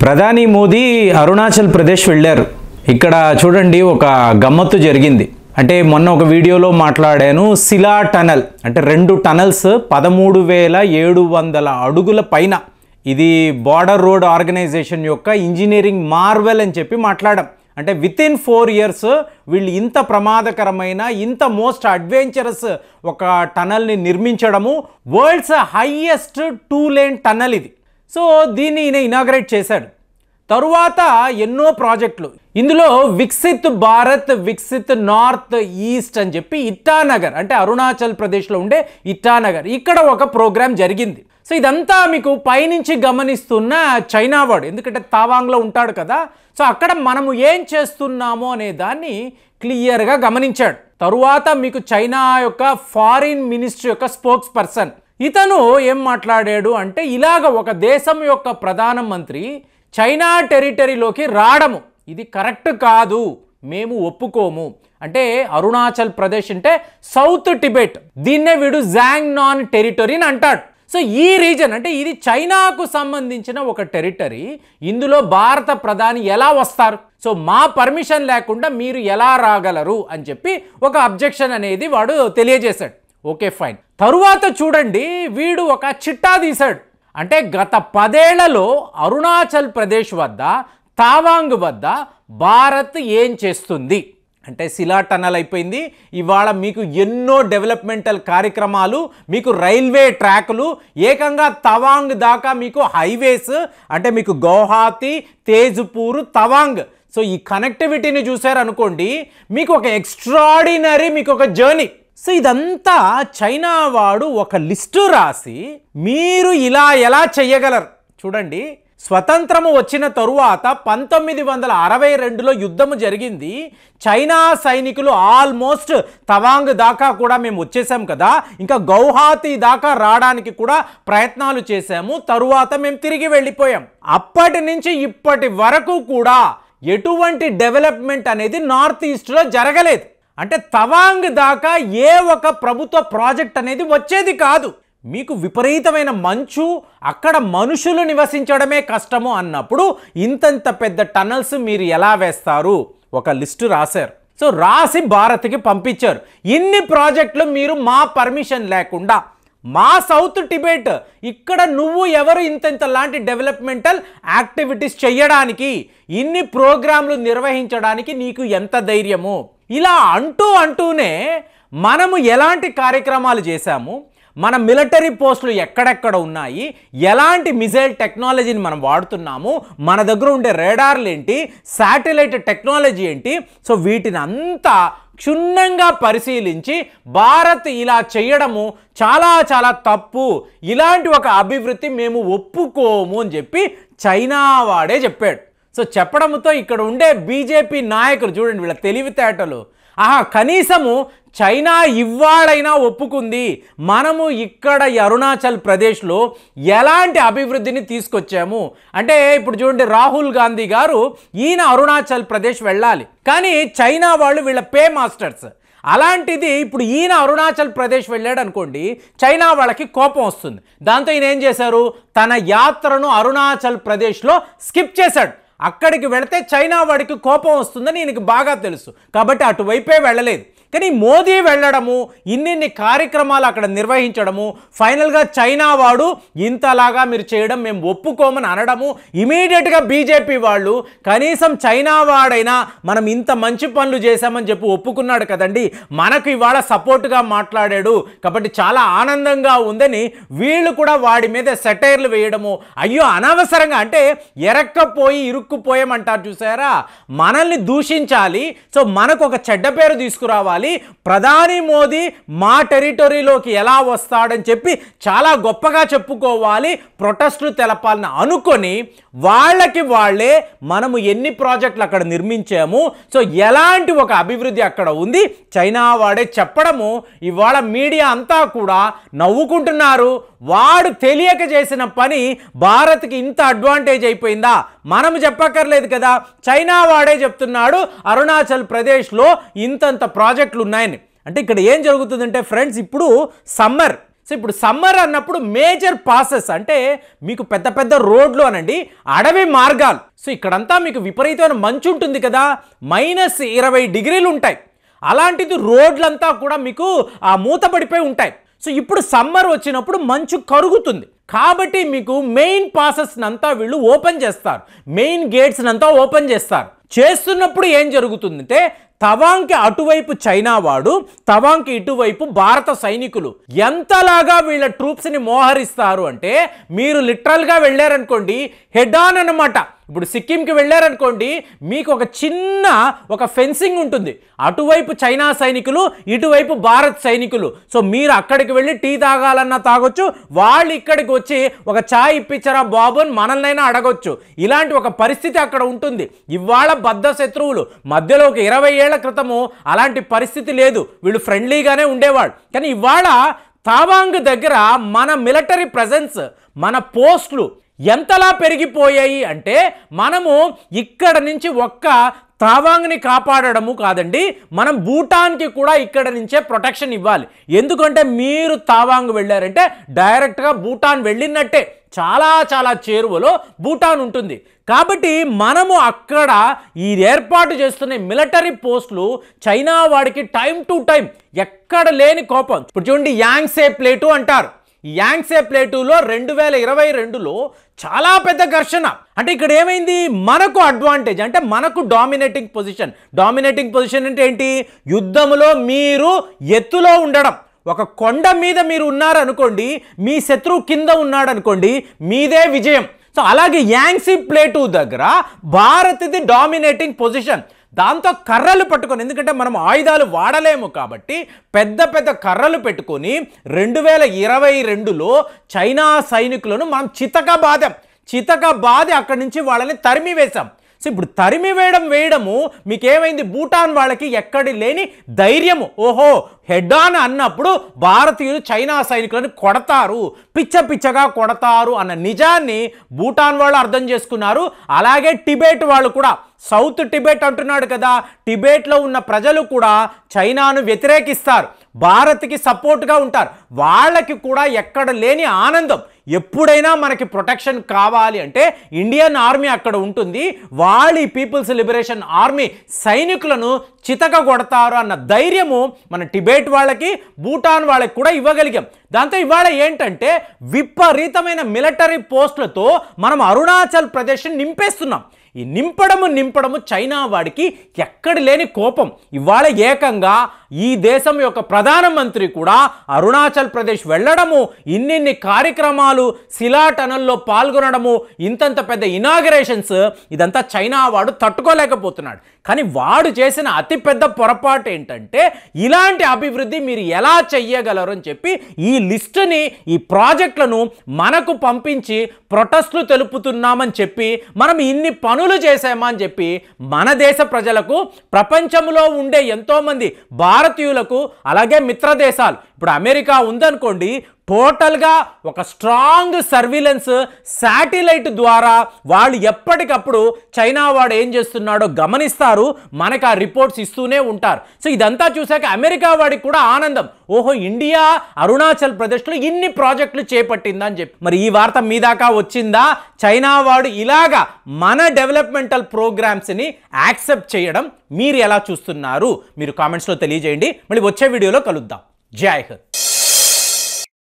ప్రధాని మోదీ అరుణాచల్ ప్రదేశ్ వెళ్ళారు. ఇక్కడ చూడండి ఒక గమ్మత్తు జరిగింది. అంటే మొన్న ఒక వీడియోలో మాట్లాడాను. సిలా టనల్ అంటే 2 టనల్స్ 13,700 అడుగుల పైన. ఇది బార్డర్ రోడ్ ఆర్గనైజేషన్ యొక్క ఇంజనీరింగ్ మార్వెల్ అని చెప్పి మాట్లాడాం. అంటే వితిన్ 4 ఇయర్స్ వీళ్ళు ఇంత ప్రమాదకరమైన ఇంత మోస్ట్ అడ్వెంచరస్ ఒక టనల్ని నిర్మించడము. వరల్డ్స్ హైయెస్ట్ 2 లేన్ టనల్ ఇది. సో దీన్ని ఈయన ఇనాగ్రేట్ చేశాడు. తరువాత ఎన్నో ప్రాజెక్టులు, ఇందులో వికసిత్ భారత్, వికసిత్ నార్త్ ఈస్ట్ అని చెప్పి ఇటానగర్ అంటే అరుణాచల్ ప్రదేశ్లో ఉండే ఇటానగర్, ఇక్కడ ఒక ప్రోగ్రాం జరిగింది. సో ఇదంతా మీకు పైనుంచి గమనిస్తున్న చైనా వాడు, ఎందుకంటే తావాంగ్లో ఉంటాడు కదా. సో అక్కడ మనము ఏం చేస్తున్నామో అనే దాన్ని క్లియర్గా గమనించాడు. తరువాత మీకు చైనా యొక్క ఫారిన్ మినిస్ట్రీ యొక్క స్పోక్స్ పర్సన్ ఇతను ఏం మాట్లాడాడు అంటే, ఇలాగ ఒక దేశం యొక్క ప్రధానమంత్రి చైనా టెరిటరీలోకి రావడము ఇది కరెక్ట్ కాదు, మేము ఒప్పుకోము. అంటే అరుణాచల్ ప్రదేశ్ అంటే సౌత్ టిబెట్, దీన్నే వీడు జాంగ్ నాన్ టెరిటరీ అని అంటాడు. సో ఈ రీజన్ అంటే ఇది చైనాకు సంబంధించిన ఒక టెరిటరీ, ఇందులో భారత ప్రధాని ఎలా వస్తారు, సో మా పర్మిషన్ లేకుండా మీరు ఎలా రాగలరు అని చెప్పి ఒక అబ్జెక్షన్ అనేది వాడు తెలియజేశాడు. Okay fine. తరువాత చూడండి వీడు ఒక చిట్టా తీశాడు. అంటే గత 10 ఏళ్లలో అరుణాచల్ ప్రదేశ్ వద్ద, తావాంగ్ వద్ద భారత్ ఏం చేస్తుంది అంటే, సిలా టనల్ అయిపోయింది. ఇవాళ మీకు ఎన్నో డెవలప్మెంటల్ కార్యక్రమాలు, మీకు రైల్వే ట్రాకులు, ఏకంగా తవాంగ్ దాకా మీకు హైవేస్, అంటే మీకు గౌహాతి, తేజ్పూర్, తవాంగ్. సో ఈ కనెక్టివిటీని చూసారనుకోండి, మీకు ఒక ఎక్స్ట్రాడినరీ మీకు ఒక జర్నీ. సో ఇదంతా చైనా వాడు ఒక లిస్టు రాసి మీరు ఇలా ఎలా చెయ్యగలరు చూడండి. స్వతంత్రము వచ్చిన తరువాత 1962లో యుద్ధము జరిగింది. చైనా సైనికులు ఆల్మోస్ట్ తవాంగ్ దాకా కూడా మేము వచ్చేసాం కదా, ఇంకా గౌహాతి దాకా రావడానికి కూడా ప్రయత్నాలు చేశాము. తరువాత మేము తిరిగి వెళ్ళిపోయాం. అప్పటి నుంచి ఇప్పటి వరకు కూడా ఎటువంటి డెవలప్మెంట్ అనేది నార్త్ ఈస్ట్లో జరగలేదు. అంటే తవాంగ్ దాకా ఏ ఒక ప్రభుత్వ ప్రాజెక్ట్ అనేది వచ్చేది కాదు. మీకు విపరీతమైన మంచు, అక్కడ మనుషులు నివసించడమే కష్టము అన్నప్పుడు ఇంతంత పెద్ద టనల్స్ మీరు ఎలా వేస్తారు? ఒక లిస్టు రాశారు. సో రాసి భారత్కి పంపించారు. ఇన్ని ప్రాజెక్టులు మీరు మా పర్మిషన్ లేకుండా, మా సౌత్ టిబెట్ ఇక్కడ నువ్వు ఎవరు ఇంత లాంటి డెవలప్మెంటల్ యాక్టివిటీస్ చేయడానికి, ఇన్ని ప్రోగ్రాంలు నిర్వహించడానికి నీకు ఎంత ధైర్యము? ఇలా అంటూనే మనము ఎలాంటి కార్యక్రమాలు చేశాము, మన మిలిటరీ పోస్టులు ఎక్కడెక్కడ ఉన్నాయి, ఎలాంటి మిజైల్ టెక్నాలజీని మనం వాడుతున్నాము, మన దగ్గర ఉండే రేడార్లు ఏంటి, శాటిలైట్ టెక్నాలజీ ఏంటి, సో వీటిని అంతా క్షుణ్ణంగా పరిశీలించి భారత్ ఇలా చేయడము చాలా చాలా తప్పు, ఇలాంటి ఒక అభివృద్ధి మేము ఒప్పుకోము అని చెప్పి చైనా వాడే చెప్పాడు. సో చెప్పడంతో ఇక్కడ ఉండే బీజేపీ నాయకులు చూడండి వీళ్ళ తెలివితేటలు. కనీసము చైనా ఇవాళైనా ఒప్పుకుంది, మనము ఇక్కడ అరుణాచల్ ప్రదేశ్లో ఎలాంటి అభివృద్ధిని తీసుకొచ్చాము అంటే. ఇప్పుడు చూడండి రాహుల్ గాంధీ గారు ఈయన అరుణాచల్ ప్రదేశ్ వెళ్ళాలి, కానీ చైనా వాళ్ళు వీళ్ళ పే మాస్టర్స్. అలాంటిది ఇప్పుడు ఈయన అరుణాచల్ ప్రదేశ్ వెళ్ళాడు అనుకోండి, చైనా వాళ్ళకి కోపం వస్తుంది. దాంతో ఈయన ఏం చేశారు, తన యాత్రను అరుణాచల్ ప్రదేశ్లో స్కిప్ చేశాడు. అక్కడికి వెళితే చైనా వాడికి కోపం వస్తుందని ఈయనకి బాగా తెలుసు, కాబట్టి అటువైపే వెళ్ళలేదు. కానీ మోదీ వెళ్ళడము, ఇన్ని కార్యక్రమాలు అక్కడ నిర్వహించడము, ఫైనల్గా చైనా వాడు ఇంతలాగా మీరు చేయడం మేము ఒప్పుకోమని అనడము, ఇమీడియట్గా బీజేపీ వాళ్ళు కనీసం చైనా వాడైనా మనం ఇంత మంచి పనులు చేశామని చెప్పి ఒప్పుకున్నాడు కదండి, మనకు ఇవాళ సపోర్ట్గా మాట్లాడాడు కాబట్టి చాలా ఆనందంగా ఉందని వీళ్ళు కూడా వాడి మీద సెటైర్లు వేయడము. అయ్యో అనవసరంగా అంటే ఎరక్కపోయి ఇరుక్కుపోయామంటారు చూసారా, మనల్ని దూషించాలి, సో మనకు ఒక చెడ్డ పేరు తీసుకురావాలి, ప్రధాని మోదీ మా టెరిటరీలోకి ఎలా వస్తాడని చెప్పి చాలా గొప్పగా చెప్పుకోవాలి, ప్రొటెస్టులు తెలపాలని అనుకొని వాళ్ళకి వాళ్ళే మనము ఎన్ని ప్రాజెక్టులు అక్కడ నిర్మించాము, సో ఎలాంటి ఒక అభివృద్ధి అక్కడ ఉంది చైనా వాడే చెప్పడము. ఇవాళ మీడియా అంతా కూడా నవ్వుకుంటున్నారు. వాడు తెలియక చేసిన పని భారత్కి ఇంత అడ్వాంటేజ్ అయిపోయిందా? మనము చెప్పక్కర్లేదు కదా, చైనా వాడే చెప్తున్నాడు అరుణాచల్ ప్రదేశ్లో ఇంతంత ప్రాజెక్టులు ఉన్నాయని. అంటే ఇక్కడ ఏం జరుగుతుందంటే ఫ్రెండ్స్, ఇప్పుడు సమ్మర్ సో ఇప్పుడు సమ్మర్ అన్నప్పుడు మేజర్ పాసెస్ అంటే మీకు పెద్ద పెద్ద రోడ్లు అనండి, అడవి మార్గాలు. సో ఇక్కడంతా మీకు విపరీతమైన మంచు ఉంటుంది కదా, -20 డిగ్రీలు ఉంటాయి. అలాంటిది రోడ్లంతా కూడా మీకు మూతపడిపోయి ఉంటాయి. సో ఇప్పుడు సమ్మర్ వచ్చినప్పుడు మంచు కరుగుతుంది కాబట్టి మీకు మెయిన్ పాసెస్ అంతా వీళ్ళు ఓపెన్ చేస్తారు, మెయిన్ గేట్స్ అంతా ఓపెన్ చేస్తారు. చేస్తున్నప్పుడు ఏం జరుగుతుందంటే తవాంగ్కి అటువైపు చైనా వాడు, తవాంగ్కి ఇటువైపు భారత సైనికులు ఎంతలాగా వీళ్ళ ట్రూప్స్ని మోహరిస్తారు అంటే మీరు లిటరల్గా వెళ్ళారనుకోండి హెడ్ ఆన్ అన్నమాట. ఇప్పుడు సిక్కింకి వెళ్ళారనుకోండి మీకు ఒక చిన్న ఫెన్సింగ్ ఉంటుంది, అటువైపు చైనా సైనికులు, ఇటువైపు భారత్ సైనికులు. సో మీరు అక్కడికి వెళ్ళి టీ తాగాలన్నా తాగొచ్చు, వాళ్ళు ఇక్కడికి వచ్చి ఒక చాయ్ ఇప్పించరా బాబు అని మనల్నైనా అడగొచ్చు. ఇలాంటి ఒక పరిస్థితి అక్కడ ఉంటుంది. ఇవాళ బద్ధ శత్రువులు, మధ్యలో ఒక 20 ఏళ్ల క్రితము అలాంటి పరిస్థితి లేదు, వీళ్ళు ఫ్రెండ్లీగానే ఉండేవాళ్ళు. కానీ ఇవాళ తవాంగ్ దగ్గర మన మిలిటరీ ప్రెజెన్స్, మన పోస్టులు ఎంతలా పెరిగిపోయాయి అంటే మనము ఇక్కడ నుంచి ఒక్క తవాంగ్ని కాపాడడము కాదండి, మనం భూటాన్కి కూడా ఇక్కడ నుంచే ప్రొటెక్షన్ ఇవ్వాలి. ఎందుకంటే మీరు తవాంగ్ వెళ్ళారంటే డైరెక్ట్గా భూటాన్ వెళ్ళినట్టే, చాలా చాలా చేరువలో భూటాన్ ఉంటుంది. కాబట్టి మనము అక్కడ ఈ ఏర్పాటు చేస్తున్న మిలిటరీ పోస్టులు చైనా వాడికి టైం టు టైం ఎక్కడ లేని కోపం. ఇప్పుడు చూడండి యాంగ్సే ప్లేటు అంటారు. యాంగ్సే ప్లేటులో 2022లో చాలా పెద్ద ఘర్షణ. అంటే ఇక్కడ ఏమైంది, మనకు అడ్వాంటేజ్ అంటే మనకు డామినేటింగ్ పొజిషన్ అంటే ఏంటి, యుద్ధంలో మీరు ఎత్తులో ఉండడం. ఒక కొండ మీద మీరు ఉన్నారనుకోండి, మీ శత్రువు కింద ఉన్నాడు అనుకోండి, మీదే విజయం. సో అలాగే యాంగ్సీ ప్లేటు దగ్గర భారత్ది డామినేటింగ్ పొజిషన్. దాంతో కర్రలు పట్టుకొని, ఎందుకంటే మనం ఆయుధాలు వాడలేము కాబట్టి పెద్ద పెద్ద కర్రలు పెట్టుకొని 2022లో చైనా సైనికులను మనం చితక బాది అక్కడి నుంచి వాళ్ళని తరిమి వేశాం. సో ఇప్పుడు తరిమి వేయడము మీకేమైంది, భూటాన్ వాళ్ళకి ఎక్కడి లేని ధైర్యము. ఓహో హెడ్ ఆన్ అన్నప్పుడు భారతీయులు చైనా సైనికులను కొడతారు, పిచ్చగా కొడతారు అన్న నిజాన్ని భూటాన్ వాళ్ళు అర్థం చేసుకున్నారు. అలాగే టిబెట్ వాళ్ళు కూడా, సౌత్ టిబెట్ అంటున్నాడు కదా, టిబెట్లో ఉన్న ప్రజలు కూడా చైనాను వ్యతిరేకిస్తారు, భారత్కి సపోర్ట్గా ఉంటారు. వాళ్ళకి కూడా ఎక్కడ లేని ఆనందం. ఎప్పుడైనా మనకి ప్రొటెక్షన్ కావాలి అంటే ఇండియన్ ఆర్మీ అక్కడ ఉంటుంది, వాళ్ళు ఈ పీపుల్స్ లిబరేషన్ ఆర్మీ సైనికులను చితక కొడతారు అన్న ధైర్యము మన టిబెట్ వాళ్ళకి, భూటాన్ వాళ్ళకి కూడా ఇవ్వగలిగాం. దాంతో ఇవాళ ఏంటంటే విపరీతమైన మిలిటరీ పోస్టులతో మనం అరుణాచల్ ప్రదేశ్ నింపేస్తున్నాం. ఈ నింపడము చైనా వాడికి ఎక్కడి లేని కోపం. ఇవాళ ఏకంగా ఈ దేశం యొక్క ప్రధానమంత్రి కూడా అరుణాచల్ ప్రదేశ్ వెళ్ళడము, ఇన్నిన్ని కార్యక్రమాలు, శిలా టనల్లో పాల్గొనడము, ఇంతంత పెద్ద ఇనాగరేషన్స్, ఇదంతా చైనా వాడు తట్టుకోలేకపోతున్నాడు. కానీ వాడు చేసిన అతిపెద్ద పొరపాటు ఏంటంటే ఇలాంటి అభివృద్ధి మీరు ఎలా చెయ్యగలరు అని చెప్పి ఈ లిస్టుని, ఈ ప్రాజెక్టులను మనకు పంపించి ప్రొటెస్టులు తెలుపుతున్నామని చెప్పి మనం ఇన్ని పనులు చేసామా అని చెప్పి మన దేశ ప్రజలకు, ప్రపంచంలో ఉండే ఎంతోమంది భారతీయులకు, అలాగే మిత్ర దేశాలు, ఇప్పుడు అమెరికా ఉందనుకోండి, టోటల్గా ఒక స్ట్రాంగ్ సర్విలెన్స్ శాటిలైట్ ద్వారా వాళ్ళు ఎప్పటికప్పుడు చైనా వాడు ఏం చేస్తున్నాడో గమనిస్తారు, మనకు ఆ రిపోర్ట్స్ ఇస్తూనే ఉంటారు. సో ఇదంతా చూసాక అమెరికా వాడికి కూడా ఆనందం, ఓహో ఇండియా అరుణాచల్ ప్రదేశ్లో ఇన్ని ప్రాజెక్టులు చేపట్టిందా అని చెప్పి. మరి ఈ వార్త మీ దాకా వచ్చిందా? చైనా వాడు ఇలాగా మన డెవలప్మెంటల్ ప్రోగ్రామ్స్ని యాక్సెప్ట్ చేయడం మీరు ఎలా చూస్తున్నారు? మీరు కామెంట్స్లో తెలియజేయండి. మళ్ళీ వచ్చే వీడియోలో కలుద్దాం. జై హింద్.